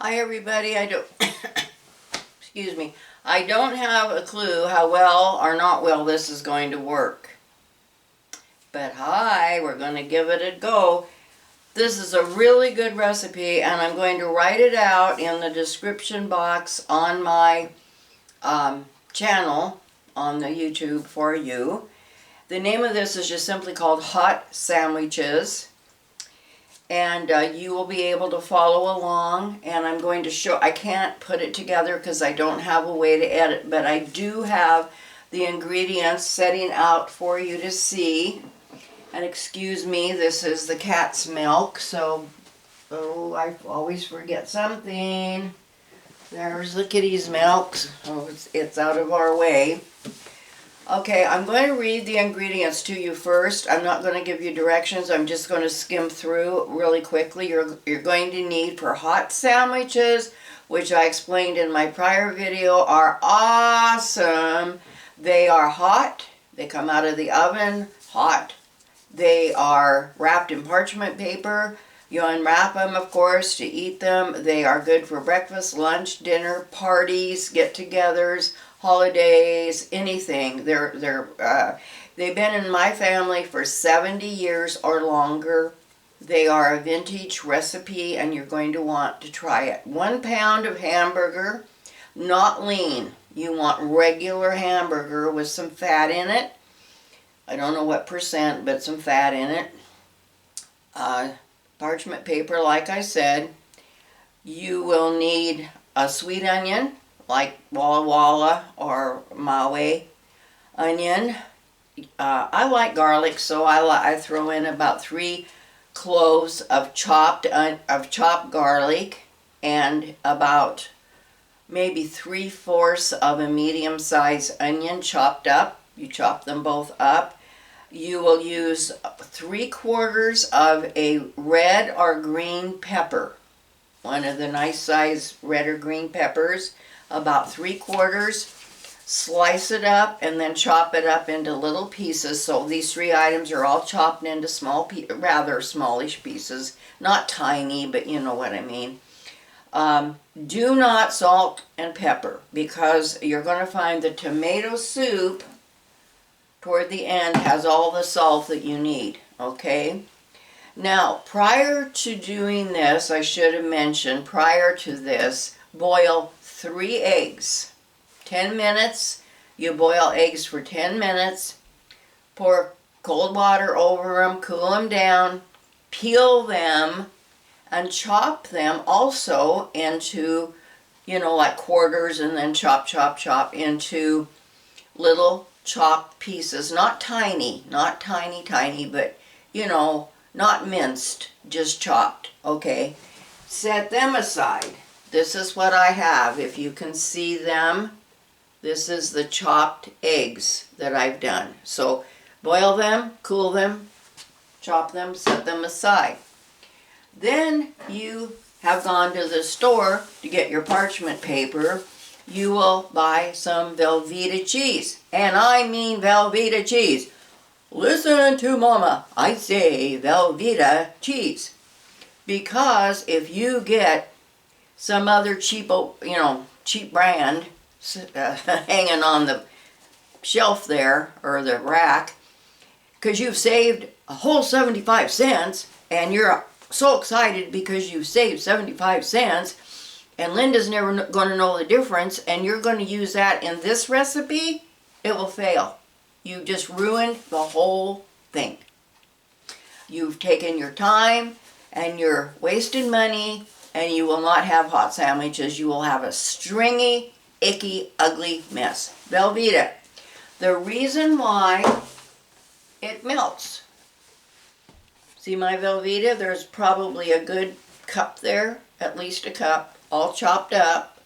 Hi everybody, excuse me, I don't have a clue how well or not well this is going to work. But hi, we're going to give it a go. This is a really good recipe and I'm going to write it out in the description box on my channel on the YouTube for you. The name of this is just simply called Hot Sandwiches. And you will be able to follow along, and I'm going to show, I can't put it together because I don't have a way to edit, but I do have the ingredients setting out for you to see. And excuse me, this is the cat's milk, so, oh, I always forget something. There's the kitty's milk. Oh, it's out of our way. Okay, I'm going to read the ingredients to you first. I'm not going to give you directions. I'm just going to skim through really quickly. You're going to need for hot sandwiches, which I explained in my prior video, are awesome. They are hot. They come out of the oven hot. They are wrapped in parchment paper. You unwrap them, of course, to eat them. They are good for breakfast, lunch, dinner, parties, get-togethers, holidays, anything. They've been in my family for 70 years or longer. They are a vintage recipe and you're going to want to try it. 1 pound of hamburger, not lean. You want regular hamburger with some fat in it. I don't know what percent, but some fat in it. Parchment paper, like I said. You will need a sweet onion, like Walla Walla or Maui onion. I like garlic, so I throw in about 3 cloves of chopped garlic and about maybe 3/4 of a medium-sized onion chopped up. You chop them both up. You will use 3/4 of a red or green pepper, one of the nice size red or green peppers, about 3/4. Slice it up and then chop it up into little pieces. So these 3 items are all chopped into rather smallish pieces, not tiny, but you know what I mean. Do not salt and pepper, because you're going to find the tomato soup toward the end has all the salt that you need, okay? Now, prior to doing this, I should have mentioned, prior to this, boil 3 eggs. 10 minutes, you boil eggs for 10 minutes, pour cold water over them, cool them down, peel them, and chop them also into, like quarters, and then chop into little chopped pieces, not tiny, but not minced, just chopped, okay? Set them aside. This is what I have. If you can see them, this is the chopped eggs that I've done. So boil them, cool them, chop them, set them aside. Then you have gone to the store to get your parchment paper. You will buy some Velvetta cheese. And I mean Velvetta cheese. Listen to Mama. I say Velvetta cheese. Because if you get some other cheap brand hanging on the shelf there, or the rack, because you've saved a whole 75 cents, and you're so excited because you've saved 75 cents, and Linda's never going to know the difference, and you're going to use that in this recipe, it will fail. You just ruined the whole thing. You've taken your time, and you're wasting money, and you will not have hot sandwiches. You will have a stringy, icky, ugly mess. Velvetta. The reason why it melts. See my Velvetta? There's probably a good cup there, at least a cup, all chopped up,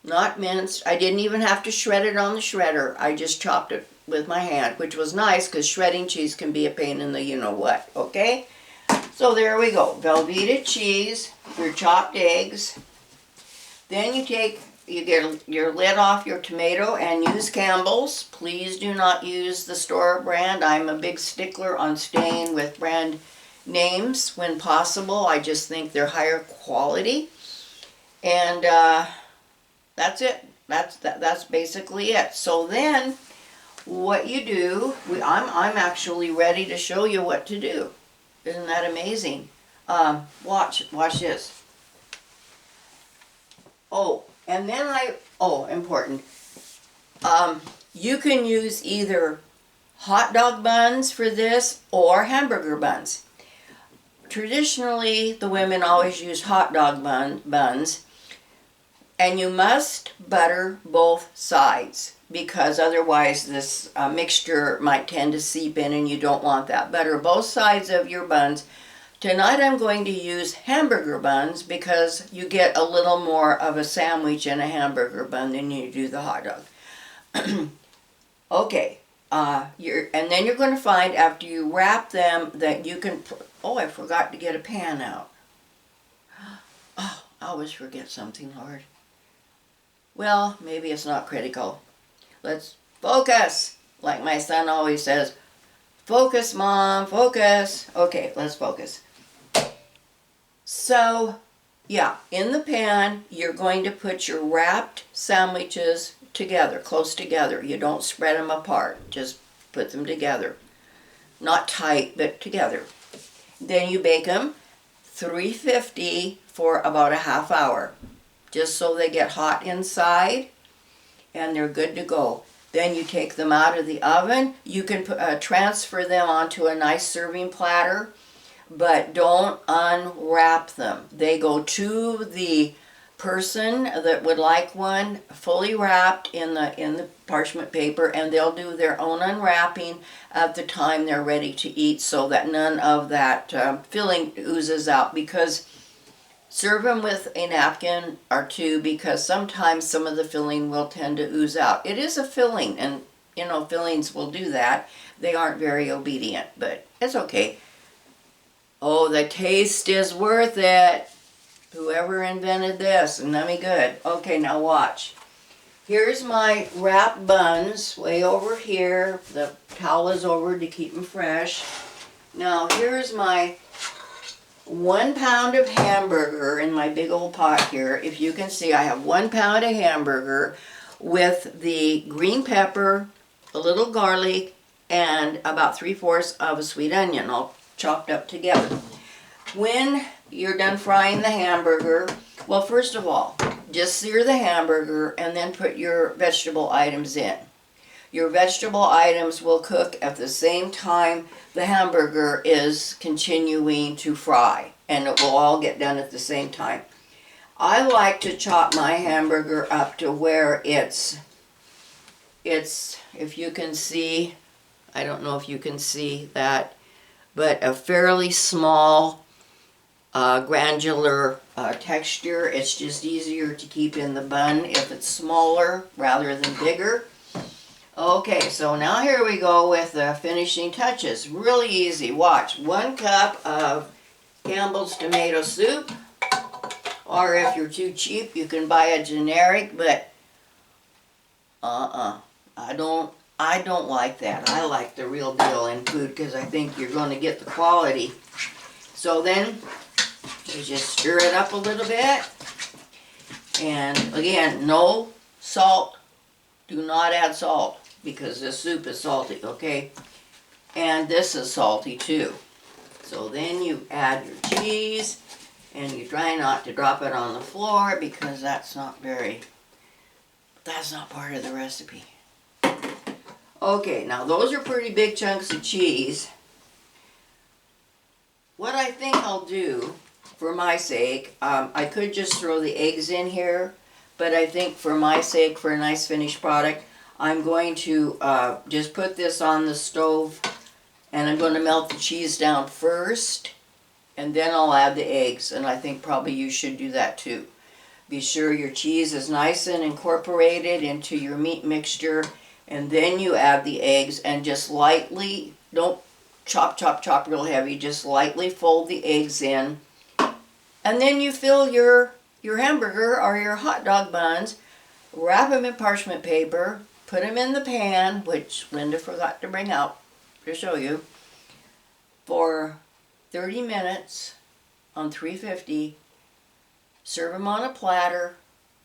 not minced. I didn't even have to shred it on the shredder. I just chopped it with my hand, which was nice because shredding cheese can be a pain in the you-know-what, okay? So there we go. Velvetta cheese, your chopped eggs. Then you get your lid off your tomato and use Cambells. Please do not use the store brand. I'm a big stickler on staying with brand names when possible. I just think they're higher quality. And that's it. That's basically it. So then what you do, I'm actually ready to show you what to do. Isn't that amazing? Watch this. Oh, and then important. You can use either hot dog buns for this or hamburger buns. Traditionally, the women always use hot dog buns, and you must butter both sides because otherwise this mixture might tend to seep in and you don't want that. Butter both sides of your buns. Tonight I'm going to use hamburger buns because you get a little more of a sandwich in a hamburger bun than you do the hot dog. Okay, and then you're going to find after you wrap them that you can, oh, I forgot to get a pan out. Oh, I always forget something, Lord. Well, maybe it's not critical. Let's focus, like my son always says. Focus, Mom, focus. Okay, let's focus. So, yeah, in the pan, you're going to put your wrapped sandwiches together, close together. You don't spread them apart, just put them together. Not tight, but together. Then you bake them 350 for about a half hour, just so they get hot inside and they're good to go. Then you take them out of the oven. You can transfer them onto a nice serving platter, but don't unwrap them. They go to the person that would like one fully wrapped in the parchment paper, and they'll do their own unwrapping at the time they're ready to eat so that none of that filling oozes out. Because serve them with a napkin or two, because sometimes some of the filling will tend to ooze out. It is a filling, and you know, fillings will do that. They aren't very obedient, but it's okay. Oh, the taste is worth it. Whoever invented this, and let me good. Okay, now watch. Here's my wrapped buns way over here. The towel is over to keep them fresh. Now here's my 1 pound of hamburger in my big old pot here. If you can see, I have 1 pound of hamburger with the green pepper, a little garlic, and about 3/4 of a sweet onion all chopped up together. When you're done frying the hamburger, well, first of all, just sear the hamburger and then put your vegetable items in. Your vegetable items will cook at the same time the hamburger is continuing to fry, and it will all get done at the same time. I like to chop my hamburger up to where it's, if you can see, I don't know if you can see that, but a fairly small granular texture. It's just easier to keep in the bun if it's smaller rather than bigger. Okay, so now here we go with the finishing touches. Really easy. Watch. 1 cup of Cambells tomato soup, or if you're too cheap, you can buy a generic, but I don't like that. I like the real deal in food because I think you're going to get the quality. So then you just stir it up a little bit, and again, no salt. Do not add salt because this soup is salty, okay? And this is salty too. So then you add your cheese, and you try not to drop it on the floor because that's not part of the recipe. Okay, now those are pretty big chunks of cheese. What I think I'll do, for my sake, I could just throw the eggs in here, but I think for my sake, for a nice finished product, I'm going to just put this on the stove, and I'm going to melt the cheese down first, and then I'll add the eggs, and I think probably you should do that too. Be sure your cheese is nice and incorporated into your meat mixture, and then you add the eggs, and just lightly, don't chop real heavy, just lightly fold the eggs in, and then you fill your hamburger or your hot dog buns, wrap them in parchment paper, put them in the pan, which Linda forgot to bring out to show you, for 30 minutes on 350. serve them on a platter,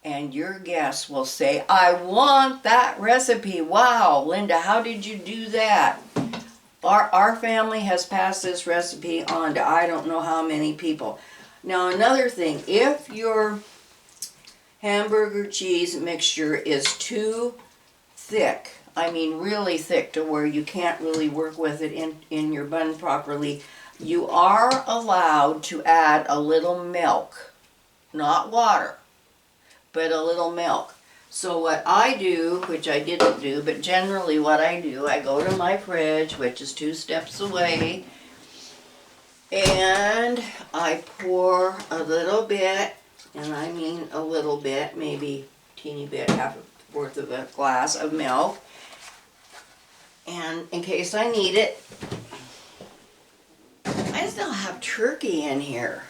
and your guests will say, I want that recipe. Wow, Linda, how did you do that? Our family has passed this recipe on to I don't know how many people. Now another thing, if your hamburger cheese mixture is too thick, I mean really thick to where you can't really work with it in your bun properly, you are allowed to add a little milk, not water, but a little milk. So what I do, which I didn't do, but generally what I do, I go to my fridge, which is 2 steps away, and I pour a little bit, and I mean a little bit, maybe a teeny bit, half a fourth of a glass of milk, and in case I need it. I still have turkey in here.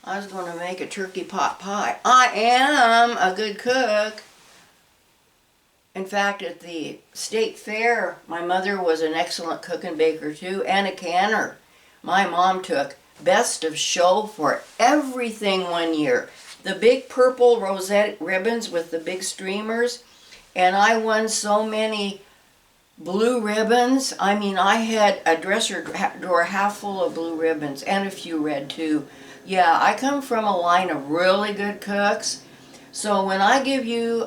I was going to make a turkey pot pie. I am a good cook. In fact, at the state fair, my mother was an excellent cook and baker too, and a canner. My mom took best of show for everything one year. The big purple rosette ribbons with the big streamers, and I won so many blue ribbons. I mean, I had a dresser drawer half full of blue ribbons and a few red too. Yeah, I come from a line of really good cooks. So when I give you,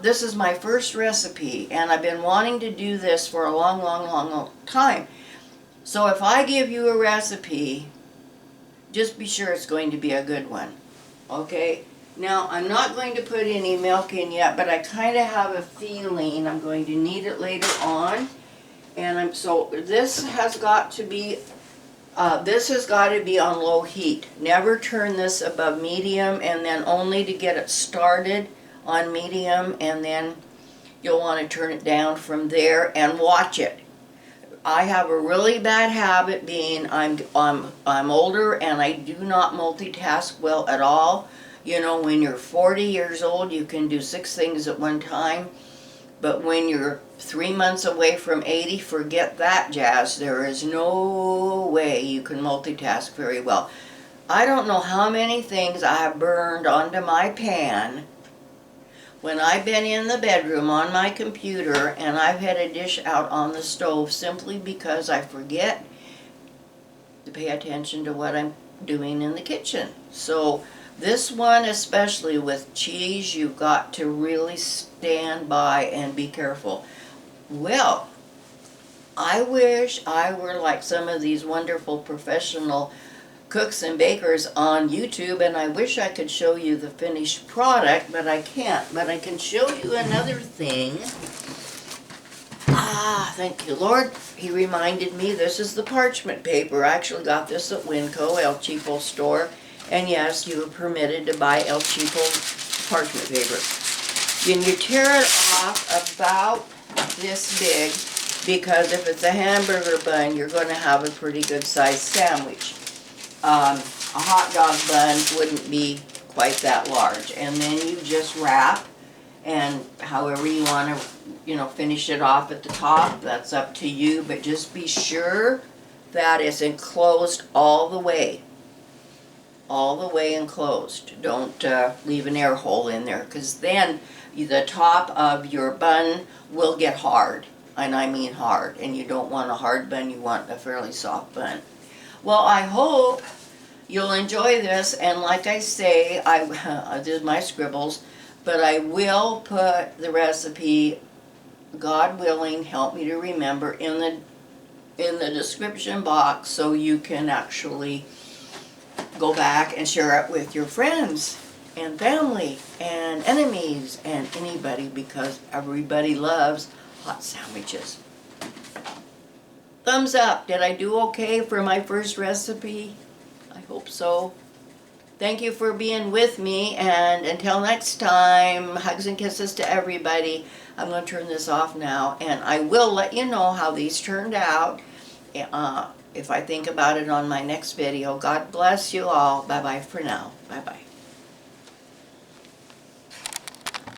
this is my first recipe, and I've been wanting to do this for a long time. So if I give you a recipe, just be sure it's going to be a good one. Okay? Now, I'm not going to put any milk in yet, but I kind of have a feeling I'm going to need it later on. And so this has got to be on low heat. Never turn this above medium, and then only to get it started on medium, and then you'll want to turn it down from there and watch it. I have a really bad habit being I'm older and I do not multitask well at all. You know, when you're 40 years old, you can do 6 things at one time. But when you're 3 months away from 80, forget that jazz. There is no way you can multitask very well. I don't know how many things I have burned onto my pan when I've been in the bedroom on my computer and I've had a dish out on the stove simply because I forget to pay attention to what I'm doing in the kitchen. So this one, especially with cheese, you've got to really stand by and be careful. Well, I wish I were like some of these wonderful professional cooks and bakers on YouTube, and I wish I could show you the finished product, but I can't. But I can show you another thing. Thank you, Lord. He reminded me this is the parchment paper. I actually got this at Winco, El Cheapo store. And yes, you are permitted to buy El Cheapo parchment paper. And you tear it off about this big, because if it's a hamburger bun, you're going to have a pretty good sized sandwich. A hot dog bun wouldn't be quite that large. And then you just wrap, and however you want to, finish it off at the top, that's up to you. But just be sure that it's enclosed all the way. All the way enclosed. Don't leave an air hole in there, because then the top of your bun will get hard, and I mean hard, and you don't want a hard bun, you want a fairly soft bun. Well, I hope you'll enjoy this, and like I say, I did my scribbles, but I will put the recipe, God willing, help me to remember, in the description box, so you can actually go back and share it with your friends and family and enemies and anybody, because everybody loves hot sandwiches. Thumbs up. Did I do okay for my first recipe? I hope so. Thank you for being with me, and until next time, hugs and kisses to everybody. I'm going to turn this off now, and I will let you know how these turned out if I think about it on my next video. God bless you all. Bye-bye for now. Bye-bye.